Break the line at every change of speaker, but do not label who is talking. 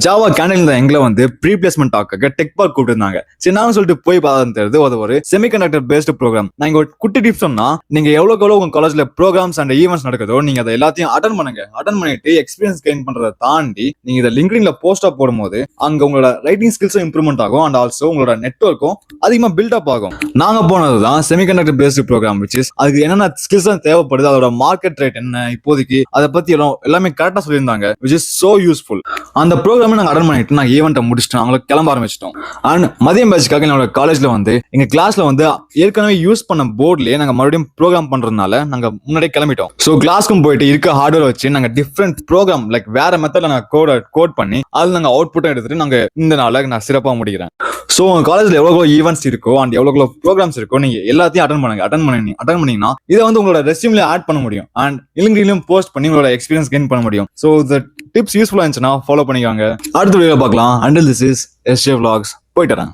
Java கேண்டீன்ல எங்களை வந்து pre placement talk tech park கூப்பிட்டுருந்தாங்க. சரி நான் சொல்லிட்டு போய் பார்த்தா தெரியுது அது ஒரு செமிகண்டக்டர் பேஸ்ட் ப்ரோக்ராம். நான் இங்க ஒரு குட்டி டிப்ஸ் சொன்னா, நீங்க எவ்வளவு உங்க காலேஜ்ல ப்ரோக்ராம்ஸ் அண்ட் ஈவெண்ட்ஸ் நடக்குதோ நீங்க அதை எல்லாத்தையும் அட்டன் பண்ணுங்க. அட்டன் பண்ணிட்டு எக்ஸ்பீரியன்ஸ் கெயின் பண்றதை தாண்டி நீங்க இதை லிங்க்டின்ல போஸ்டா போடும்போது அங்க உங்களோட ரைட்டிங் ஸ்கில்ஸும் இம்ப்ரூவ்மெண்ட் ஆகும் அண்ட் ஆல்சோ உங்களோட நெட்வொர்க்கும் அதிகமா பில்டப் ஆகும். நாங்க போனதுதான் semiconductor based program, which is அதுக்கு என்னென்ன ஸ்கில்ஸ் தேவைப்படுது, அதோட மார்க்கெட் ரேட் என்ன இப்போதைக்கு, அதை பத்தி எல்லாமே கரெக்டா சொல்லியிருந்தாங்க, விச் இஸ் சோ யூஸ்ஃபுல். அந்த ப்ரோக்ராம் நாங்க அட்டன் பண்ணிட்டு நாங்க ஈவெண்ட்டை முடிச்சிட்டோம், அவங்களுக்கு கிளம்ப ஆரம்பிச்சிட்டோம். அண்ட் மதியம் பேட்சுக்காக என்னோட காலேஜ்ல வந்து எங்க கிளாஸ்ல வந்து ஏற்கனவே யூஸ் பண்ண போர்ட்லயே நாங்க மறுபடியும் ப்ரோக்ராம் பண்றதுனால நாங்க முன்னாடியே கிளம்பிட்டோம். ஸோ கிளாஸ்க்கும் போயிட்டு இருக்க ஹார்ட்வேர் வச்சு நாங்க டிஃப்ரெண்ட் ப்ரோக்ராம் லைக் வேற மெத்தட்ல நாங்க கோட் பண்ணி அதில் நாங்க அவுட்புட்டும் எடுத்துட்டு நாங்க இந்த நாளை நான் சிறப்பாக முடிக்கிறேன். ஸோ உங்க காலேஜ்ல எவ்வளவு ஈவெண்ட்ஸ் இருக்கோ அண்ட் எவ்வளவு ப்ரோக்ராம்ஸ் இருக்கோ நீங்க எல்லாத்தையும் அட்டன் பண்ணுங்க. அட்டன் பண்ணீங்கன்னா இதை வந்து உங்களோட ரெஸ்யூம்ல ஆட் பண்ண முடியும் அண்ட் லிங்க்டின்லயும் போஸ்ட் பண்ணி உங்களோட எக்ஸ்பீரியன்ஸ் கெயின் பண்ண முடியும். ஸோ இந்த டிப்ஸ் யூஸ்ஃபுல்லா இருந்துச்சுன்னா ஃபாலோ பண்ணிக்கோங்க. அடுத்த வீடியோல பார்க்கலாம். Until this is SJ Vlogs. போயிட்டு வரேன்.